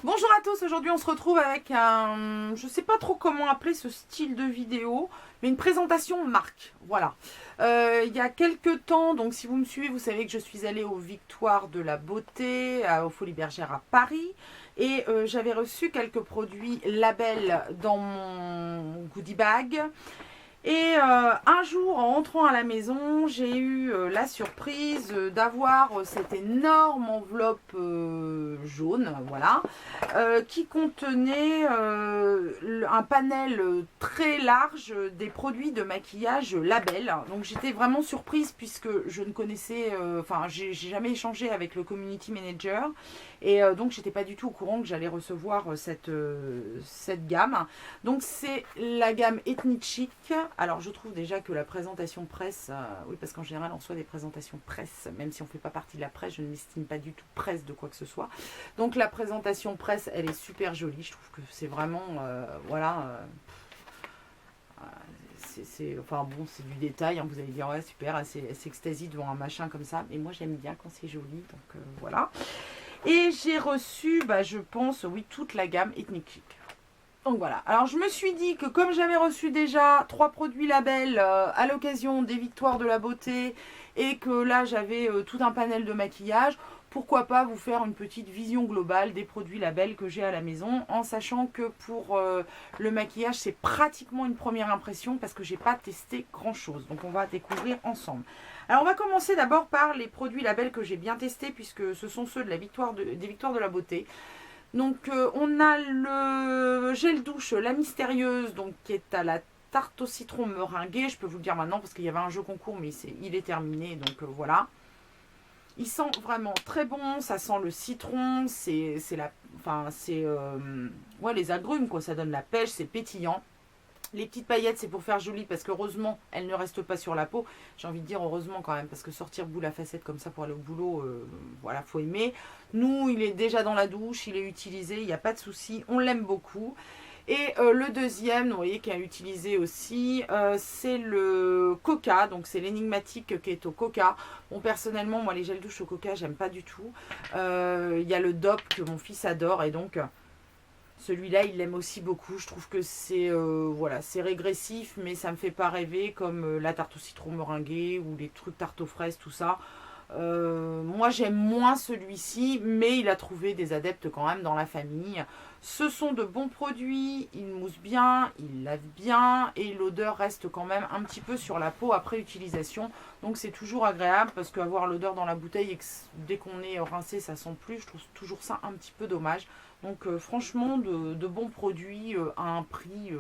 Bonjour à tous, aujourd'hui on se retrouve avec un, je sais pas trop comment appeler ce style de vidéo, mais une présentation marque, voilà. Il y a quelques temps, donc si vous me suivez, vous savez que je suis allée aux Victoires de la Beauté, aux Folies Bergères à Paris, et j'avais reçu quelques produits labels dans mon goodie bag. Et un jour, en rentrant à la maison, j'ai eu la surprise d'avoir cette énorme enveloppe jaune, voilà, qui contenait un panel très large des produits de maquillage label. Donc j'étais vraiment surprise puisque je ne connaissais, enfin j'ai jamais échangé avec le community manager et donc j'étais pas du tout au courant que j'allais recevoir cette gamme. Donc c'est la gamme Ethnic Chic. Alors je trouve déjà que la présentation presse, oui parce qu'en général on reçoit des présentations presse, même si on ne fait pas partie de la presse, je ne m'estime pas du tout presse de quoi que ce soit. Donc la présentation presse, elle est super jolie, je trouve que c'est vraiment, voilà, enfin bon, c'est du détail, hein, vous allez dire ouais super, elle s'extasie devant un machin comme ça, mais moi j'aime bien quand c'est joli, donc voilà. Et j'ai reçu, je pense, oui, toute la gamme Ethnic Chic. Donc voilà, alors je me suis dit que comme j'avais reçu déjà 3 produits labels à l'occasion des Victoires de la Beauté et que là j'avais tout un panel de maquillage, pourquoi pas vous faire une petite vision globale des produits labels que j'ai à la maison, en sachant que pour le maquillage c'est pratiquement une première impression parce que j'ai pas testé grand chose, donc on va découvrir ensemble. Alors on va commencer d'abord par les produits labels que j'ai bien testés puisque ce sont ceux de la des Victoires de la Beauté. Donc on a le gel douche La Mystérieuse, donc qui est à la tarte au citron meringuée. Je peux vous le dire maintenant parce qu'il y avait un jeu concours, mais il est terminé, donc voilà. Il sent vraiment très bon, ça sent le citron, c'est ouais, les agrumes quoi, ça donne la pêche, c'est pétillant. Les petites paillettes, c'est pour faire joli parce qu'heureusement, elles ne restent pas sur la peau. J'ai envie de dire heureusement quand même parce que sortir boule à facettes comme ça pour aller au boulot, voilà, faut aimer. Nous, il est déjà dans la douche, il est utilisé, il n'y a pas de souci, on l'aime beaucoup. Et le deuxième, vous voyez, qui a utilisé aussi, c'est le Coca. Donc c'est l'énigmatique qui est au Coca. Bon, personnellement, moi les gels douche au Coca, j'aime pas du tout. Il y a le DOP que mon fils adore et donc... celui-là, il l'aime aussi beaucoup. Je trouve que c'est voilà, c'est régressif, mais ça me fait pas rêver comme la tarte au citron meringuée ou les trucs tarte aux fraises, tout ça. Moi, j'aime moins celui-ci, mais il a trouvé des adeptes quand même dans la famille. Ce sont de bons produits, ils moussent bien, ils lavent bien et l'odeur reste quand même un petit peu sur la peau après utilisation. Donc c'est toujours agréable parce qu'avoir l'odeur dans la bouteille et que dès qu'on est rincé, ça sent plus, je trouve toujours ça un petit peu dommage. Donc franchement, de bons produits à un prix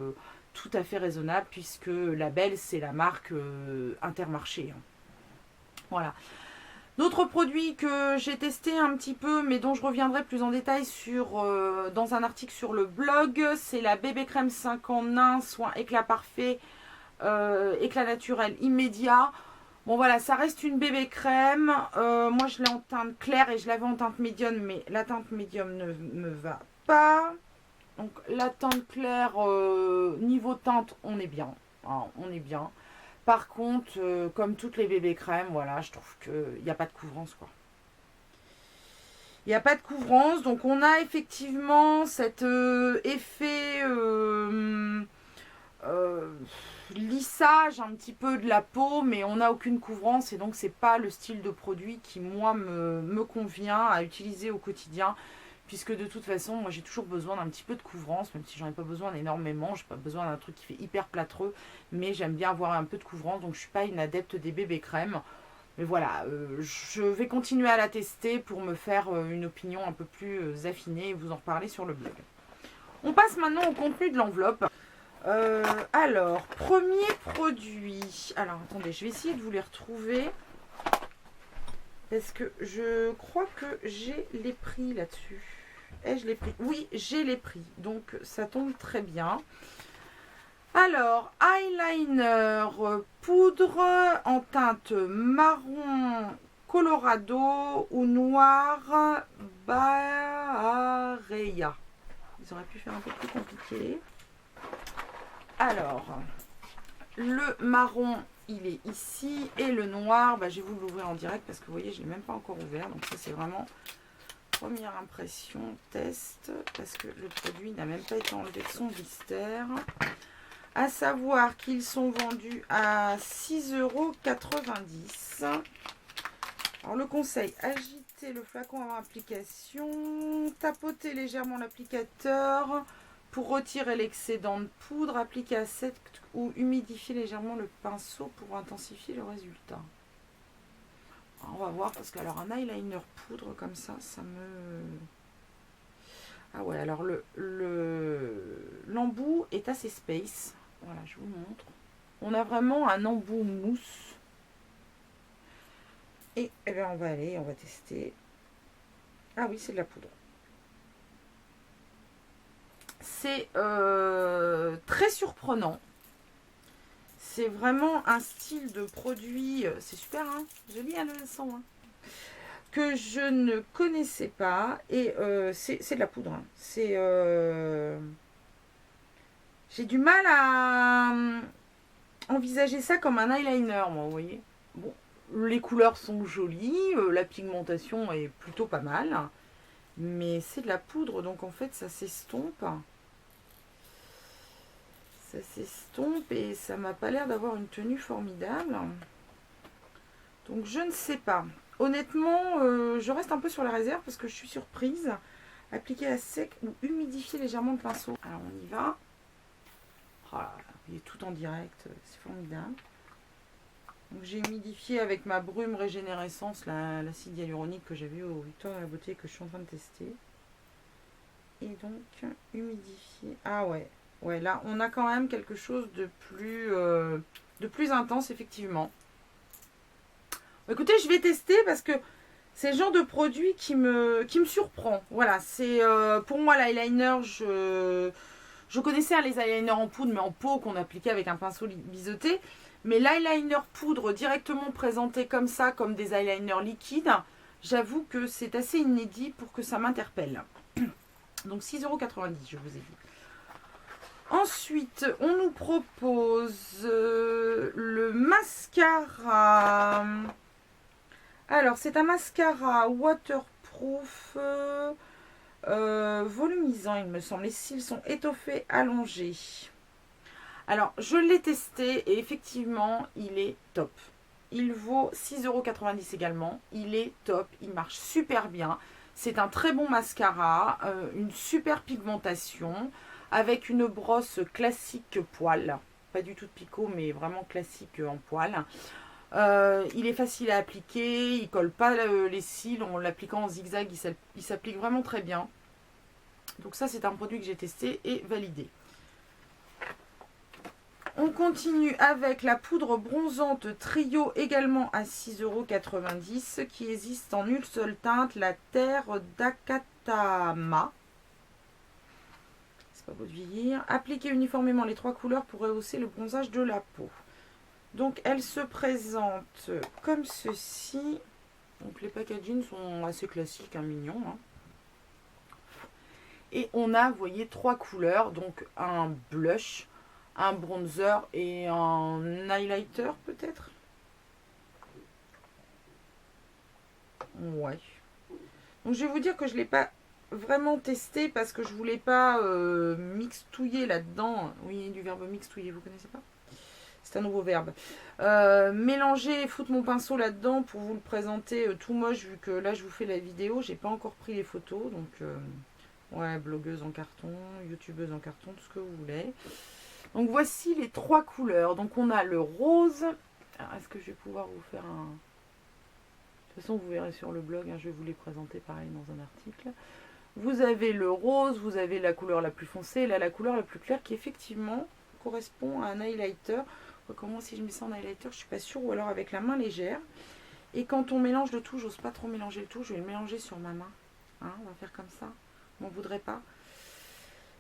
tout à fait raisonnable puisque Label, c'est la marque Intermarché. Voilà. D'autres produits que j'ai testés un petit peu, mais dont je reviendrai plus en détail dans un article sur le blog, c'est la bébé crème 5 en 1, soin éclat parfait, éclat naturel immédiat. Bon voilà, ça reste une bébé crème. Moi je l'ai en teinte claire et je l'avais en teinte médium, mais la teinte médium ne me va pas. Donc la teinte claire, niveau teinte, on est bien. Hein, on est bien. Par contre, comme toutes les bébés crèmes, voilà, je trouve qu'il n'y a pas de couvrance quoi. Il n'y a pas de couvrance, donc on a effectivement cet effet lissage un petit peu de la peau, mais on n'a aucune couvrance et donc c'est pas le style de produit qui moi me convient à utiliser au quotidien, puisque de toute façon moi j'ai toujours besoin d'un petit peu de couvrance, même si j'en ai pas besoin énormément, j'ai pas besoin d'un truc qui fait hyper plâtreux, mais j'aime bien avoir un peu de couvrance, donc je suis pas une adepte des bébés crèmes. Mais voilà, je vais continuer à la tester pour me faire une opinion un peu plus affinée et vous en reparler sur le blog. On passe maintenant au contenu de l'enveloppe. Alors, premier produit. Alors, attendez, je vais essayer de vous les retrouver. Parce que je crois que j'ai les prix là-dessus. Ai-je les prix? Oui, j'ai les prix. Donc, ça tombe très bien. Alors, eyeliner poudre en teinte marron Colorado ou noir Barea. Ils auraient pu faire un peu plus compliqué. Alors, le marron, il est ici. Et le noir, je vais vous l'ouvrir en direct parce que vous voyez, je ne l'ai même pas encore ouvert. Donc ça, c'est vraiment première impression, test, parce que le produit n'a même pas été enlevé de son blister. À savoir qu'ils sont vendus à 6,90 €. Alors le conseil, agiter le flacon avant application, tapoter légèrement l'applicateur pour retirer l'excédent de poudre, appliquer à sec ou humidifier légèrement le pinceau pour intensifier le résultat. Alors, on va voir parce que alors un eyeliner poudre comme ça, ça me... Ah ouais, alors l'embout est assez space. Voilà, je vous montre. On a vraiment un embout mousse. Et eh bien, on va tester. Ah oui, c'est de la poudre. C'est très surprenant. C'est vraiment un style de produit. C'est super, hein, joli à le son, hein, que je ne connaissais pas. Et c'est de la poudre. Hein. C'est... J'ai du mal à envisager ça comme un eyeliner, moi, vous voyez. Bon, les couleurs sont jolies, la pigmentation est plutôt pas mal, mais c'est de la poudre, donc en fait, ça s'estompe. Ça s'estompe et ça m'a pas l'air d'avoir une tenue formidable. Donc, je ne sais pas. Honnêtement, je reste un peu sur la réserve parce que je suis surprise. Appliquer à sec ou humidifier légèrement le pinceau. Alors, on y va. Oh là là, il est tout en direct, c'est formidable. Donc j'ai humidifié avec ma brume régénérescence l'acide hyaluronique que j'avais au Victoire de la Beauté que je suis en train de tester. Et donc humidifier. Ah ouais, ouais, là on a quand même quelque chose de plus intense effectivement. Écoutez, je vais tester parce que c'est le genre de produit qui me surprend. Voilà, c'est pour moi l'eyeliner, je connaissais les eyeliners en poudre, mais en pot qu'on appliquait avec un pinceau biseauté. Mais l'eyeliner poudre directement présenté comme ça, comme des eyeliners liquides, j'avoue que c'est assez inédit pour que ça m'interpelle. Donc 6,90 €, je vous ai dit. Ensuite, on nous propose le mascara. Alors, c'est un mascara waterproof... volumisant, il me semble. Les cils sont étoffés, allongés. Alors, je l'ai testé et effectivement, il est top. Il vaut 6,90 € également. Il est top, il marche super bien. C'est un très bon mascara, une super pigmentation, avec une brosse classique poil. Pas du tout de picot, mais vraiment classique en poil. Il est facile à appliquer, il colle pas les cils, en l'appliquant en zigzag, il s'applique vraiment très bien. Donc ça, c'est un produit que j'ai testé et validé. On continue avec la poudre bronzante Trio, également à 6,90 € qui existe en une seule teinte, la terre d'Akatama. C'est pas beau de vieillir. Appliquez uniformément les 3 couleurs pour rehausser le bronzage de la peau. Donc elle se présente comme ceci. Donc les packagings sont assez classiques, hein, mignons. Hein. Et on a, vous voyez, 3 couleurs. Donc un blush, un bronzer et un highlighter peut-être. Ouais. Donc je vais vous dire que je ne l'ai pas vraiment testé parce que je voulais pas mixtouiller là-dedans. Oui, du verbe mixtouiller, vous connaissez pas? C'est un nouveau verbe. Mélanger et foutre mon pinceau là-dedans pour vous le présenter tout moche, vu que là je vous fais la vidéo. J'ai pas encore pris les photos. Donc, ouais, blogueuse en carton, youtubeuse en carton, tout ce que vous voulez. Donc, voici les 3 couleurs. Donc, on a le rose. Est-ce que je vais pouvoir vous faire un... De toute façon, vous verrez sur le blog. Hein, je vais vous les présenter pareil dans un article. Vous avez le rose, vous avez la couleur la plus foncée. Et là, la couleur la plus claire qui, effectivement, correspond à un highlighter. Comment si je mets ça en highlighter, je suis pas sûre, ou alors avec la main légère. Et quand on mélange le tout, j'ose pas trop mélanger le tout, je vais le mélanger sur ma main. Hein, on va faire comme ça. On ne voudrait pas.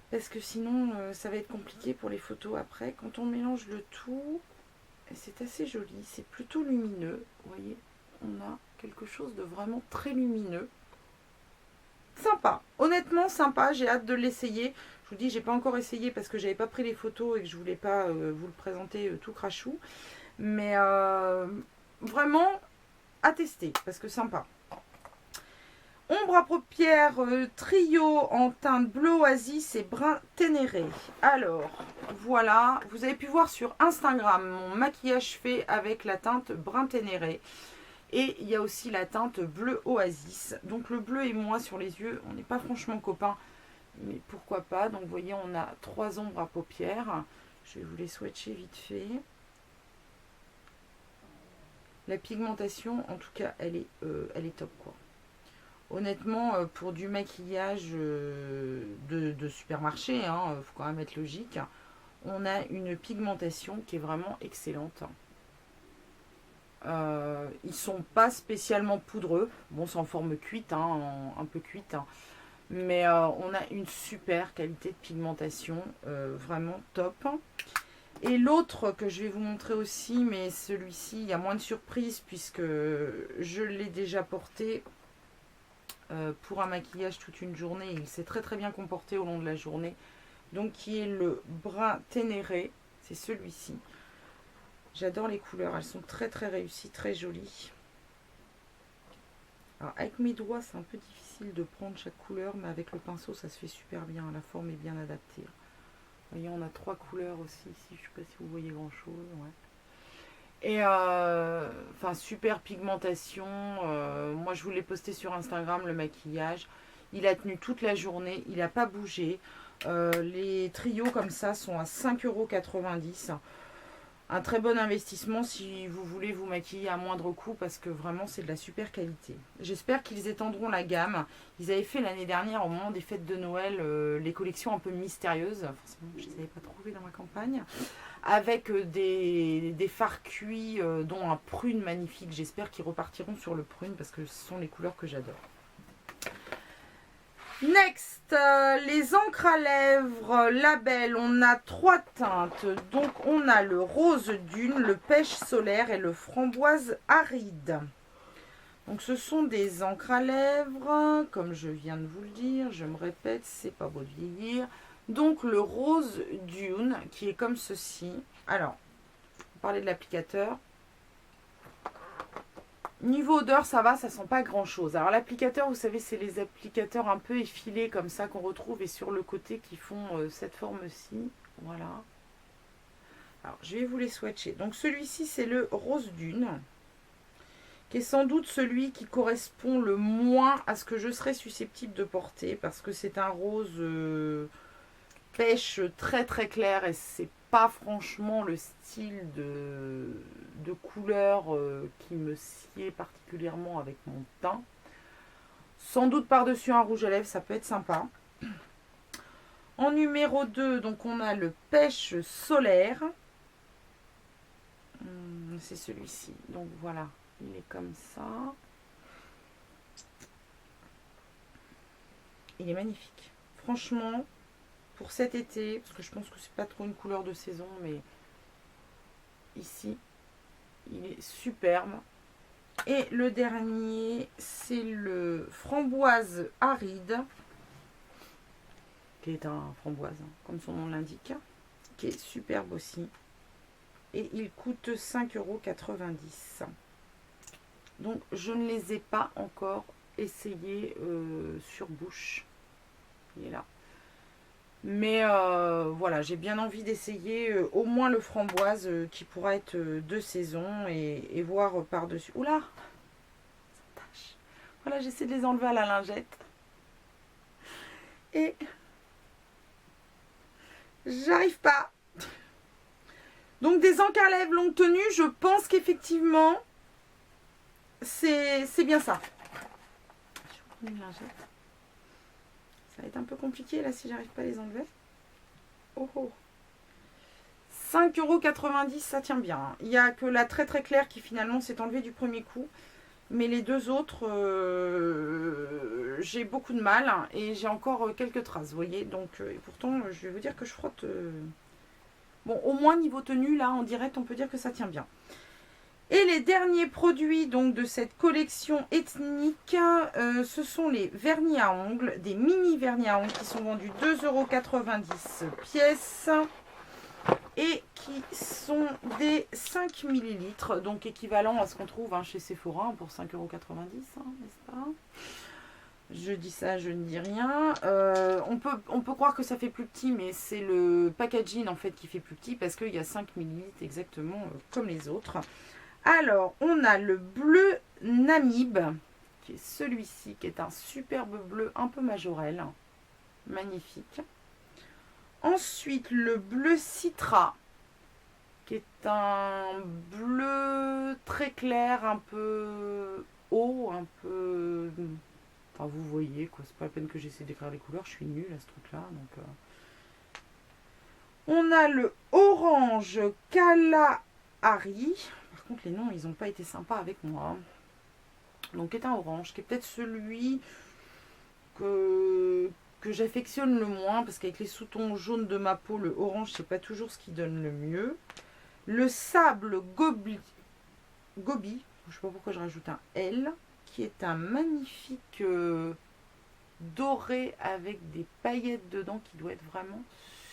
Parce que sinon, ça va être compliqué pour les photos après. Quand on mélange le tout, c'est assez joli. C'est plutôt lumineux. Vous voyez, on a quelque chose de vraiment très lumineux. Sympa. Honnêtement, sympa. J'ai hâte de l'essayer. Je vous dis, j'ai pas encore essayé parce que j'avais pas pris les photos et que je voulais pas vous le présenter tout crachou. Mais vraiment à tester parce que sympa. ombre à paupières trio en teinte bleu oasis et brun ténéré. Alors, voilà, vous avez pu voir sur Instagram mon maquillage fait avec la teinte brun ténéré. Et il y a aussi la teinte bleu oasis. Donc le bleu et moi sur les yeux, on n'est pas franchement copains. Mais pourquoi pas. Donc vous voyez, on a 3 ombres à paupières. Je vais vous les swatcher vite fait. La pigmentation, en tout cas, elle est top, quoi. Honnêtement, pour du maquillage de supermarché, il faut quand même être logique, on a une pigmentation qui est vraiment excellente. Ils sont pas spécialement poudreux. Bon, c'est en forme cuite, un peu cuite. Mais on a une super qualité de pigmentation, vraiment top. Et l'autre que je vais vous montrer aussi, mais celui-ci, il y a moins de surprise puisque je l'ai déjà porté pour un maquillage toute une journée. Il s'est très très bien comporté au long de la journée. Donc qui est le brun ténéré, c'est celui-ci. J'adore les couleurs, elles sont très très réussies, très jolies. Alors avec mes doigts, c'est un peu difficile de prendre chaque couleur, mais avec le pinceau, ça se fait super bien. La forme est bien adaptée. Vous voyez, on a 3 couleurs aussi ici. Je ne sais pas si vous voyez grand-chose. Ouais. Et enfin, super pigmentation. Moi, je vous l'ai posté sur Instagram, le maquillage. Il a tenu toute la journée. Il n'a pas bougé. Les trios comme ça sont à 5,90 €. Un très bon investissement si vous voulez vous maquiller à moindre coût parce que vraiment c'est de la super qualité. J'espère qu'ils étendront la gamme. Ils avaient fait l'année dernière au moment des fêtes de Noël les collections un peu mystérieuses. Forcément je ne les avais pas trouvées dans ma campagne. Avec des fards cuits dont un prune magnifique. J'espère qu'ils repartiront sur le prune parce que ce sont les couleurs que j'adore. Next, les encres à lèvres Label, on a 3 teintes. Donc on a le rose dune, le pêche solaire et le framboise aride. Donc ce sont des encres à lèvres, comme je viens de vous le dire, je me répète, c'est pas beau de vieillir. Donc le rose dune qui est comme ceci. Alors, on parlait de l'applicateur. Niveau odeur, ça va, ça sent pas grand chose. Alors l'applicateur, vous savez, c'est les applicateurs un peu effilés comme ça qu'on retrouve et sur le côté qui font cette forme-ci. Voilà. Alors je vais vous les swatcher. Donc celui-ci, c'est le rose dune, qui est sans doute celui qui correspond le moins à ce que je serais susceptible de porter parce que c'est un rose pêche très très clair et c'est pas franchement le style de couleur qui me sied particulièrement avec mon teint. Sans doute par-dessus un rouge à lèvres, ça peut être sympa. En numéro 2, donc on a le pêche solaire. C'est celui-ci. Donc voilà, il est comme ça. Il est magnifique. Franchement, pour cet été, parce que je pense que c'est pas trop une couleur de saison, mais ici, il est superbe. Et le dernier, c'est le framboise aride, qui est un framboise, comme son nom l'indique, qui est superbe aussi. Et il coûte 5,90 €. Donc, je ne les ai pas encore essayés sur bouche. Il est là. Mais voilà, j'ai bien envie d'essayer au moins le framboise qui pourra être de saison et voir par-dessus. Oula, ça tâche. Voilà, j'essaie de les enlever à la lingette. Et j'arrive pas. Donc des encres à lèvres longue tenue, je pense qu'effectivement, c'est bien ça. Je vais prendre une lingette. Ça va être un peu compliqué là si j'arrive pas à les enlever. Oh oh. 5,90 €, ça tient bien. Il n'y a que la très très claire qui finalement s'est enlevée du premier coup. Mais les deux autres, j'ai beaucoup de mal. Et j'ai encore quelques traces, vous voyez. Donc, et pourtant, je vais vous dire que je frotte. Bon, au moins niveau tenue, là, en direct, on peut dire que ça tient bien. Et les derniers produits donc de cette collection ethnique, ce sont les vernis à ongles, des mini vernis à ongles qui sont vendus 2,90 € pièce et qui sont des 5 ml, donc équivalent à ce qu'on trouve chez Sephora pour 5,90 €, n'est-ce pas? Je dis ça, je ne dis rien. On peut croire que ça fait plus petit, mais c'est le packaging en fait qui fait plus petit parce qu'il y a 5 ml exactement comme les autres. Alors, on a le bleu Namib, qui est celui-ci, qui est un superbe bleu un peu majorel. Magnifique. Ensuite, le bleu Citra, qui est un bleu très clair, un peu haut, un peu... Enfin, vous voyez, quoi. C'est pas la peine que j'essaie d'écrire les couleurs, je suis nulle à ce truc-là. Donc, on a le orange Kalahari. Par contre, les noms, ils n'ont pas été sympas avec moi. Donc, est un orange, qui est peut-être celui que j'affectionne le moins, parce qu'avec les sous-tons jaunes de ma peau, le orange, c'est pas toujours ce qui donne le mieux. Le sable Gobi, je sais pas pourquoi je rajoute un L, qui est un magnifique doré avec des paillettes dedans, qui doit être vraiment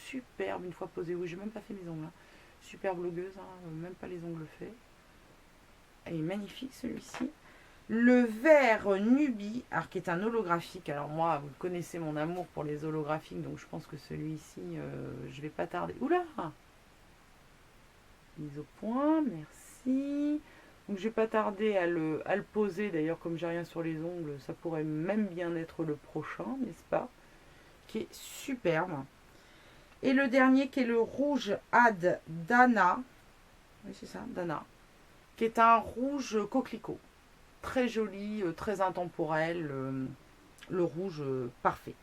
superbe une fois posé. Oui, j'ai même pas fait mes ongles. Hein. Super blogueuse, hein, même pas les ongles faits. Il est magnifique celui-ci. Le vert Nubi, alors qui est un holographique. Alors moi, vous connaissez mon amour pour les holographiques, donc je pense que celui-ci, je vais pas tarder. Oula! Mise au point, merci. Donc je vais pas tarder à le poser. D'ailleurs, comme j'ai rien sur les ongles, ça pourrait même bien être le prochain, n'est-ce pas? Qui est superbe. Et le dernier qui est le rouge Ad Dana. Oui, c'est ça, Dana. Qui est un rouge coquelicot. Très joli, très intemporel. Le rouge parfait.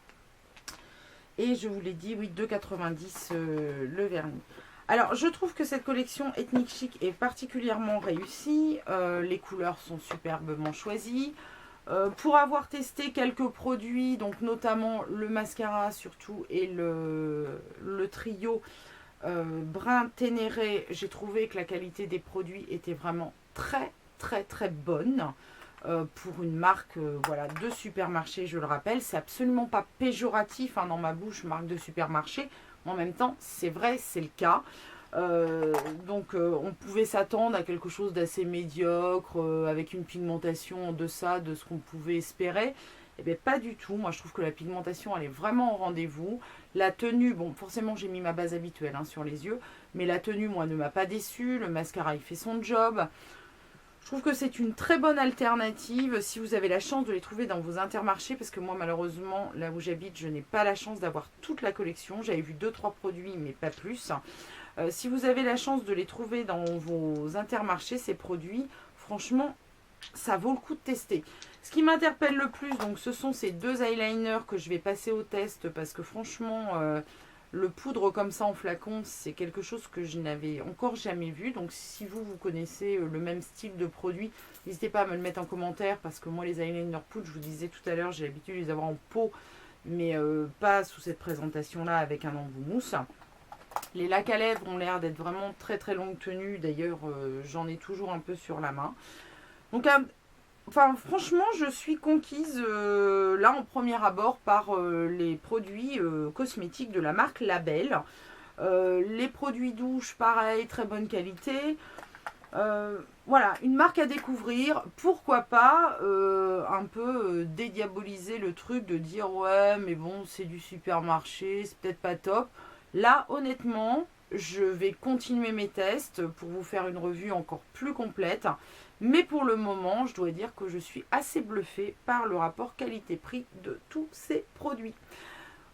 Et je vous l'ai dit, oui, 2,90 le vernis. Alors, je trouve que cette collection Ethnic Chic est particulièrement réussie. Les couleurs sont superbement choisies. Pour avoir testé quelques produits, donc notamment le mascara surtout et le trio brun ténéré, j'ai trouvé que la qualité des produits était vraiment très très très bonne. Pour une marque voilà, de supermarché, je le rappelle, c'est absolument pas péjoratif hein, dans ma bouche, marque de supermarché. En même temps, c'est vrai, c'est le cas. Donc on pouvait s'attendre à quelque chose d'assez médiocre, avec une pigmentation en deçà de ce qu'on pouvait espérer. Eh bien pas du tout, moi je trouve que la pigmentation elle est vraiment au rendez-vous. La tenue, bon forcément j'ai mis ma base habituelle hein, sur les yeux, mais la tenue moi ne m'a pas déçue, le mascara il fait son job. Je trouve que c'est une très bonne alternative si vous avez la chance de les trouver dans vos intermarchés, parce que moi malheureusement là où j'habite je n'ai pas la chance d'avoir toute la collection. J'avais vu 2-3 produits mais pas plus. Si vous avez la chance de les trouver dans vos intermarchés, ces produits, franchement ça vaut le coup de tester. Ce qui m'interpelle le plus, donc, ce sont ces deux eyeliners que je vais passer au test, parce que franchement le poudre comme ça en flacon, c'est quelque chose que je n'avais encore jamais vu. Donc si vous connaissez le même style de produit, n'hésitez pas à me le mettre en commentaire, parce que moi les eyeliners poudre, je vous disais tout à l'heure, j'ai l'habitude de les avoir en pot, mais pas sous cette présentation là avec un embout mousse. Les lacs à lèvres ont l'air d'être vraiment très très longue tenue, d'ailleurs j'en ai toujours un peu sur la main. Donc enfin, franchement, je suis conquise là en premier abord par les produits cosmétiques de la marque Label. Les produits douche, pareil, très bonne qualité. Voilà, une marque à découvrir. Pourquoi pas un peu dédiaboliser le truc de dire ouais, mais bon, c'est du supermarché, c'est peut-être pas top. Là, honnêtement, je vais continuer mes tests pour vous faire une revue encore plus complète. Mais pour le moment, je dois dire que je suis assez bluffée par le rapport qualité-prix de tous ces produits.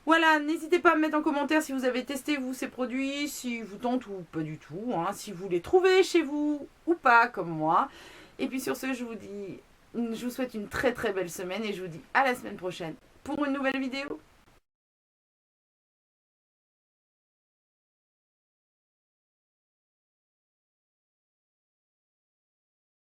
Voilà, n'hésitez pas à me mettre en commentaire si vous avez testé vous ces produits, si vous tentent ou pas du tout, hein, si vous les trouvez chez vous ou pas comme moi. Et puis sur ce, je vous souhaite une très très belle semaine et je vous dis à la semaine prochaine pour une nouvelle vidéo.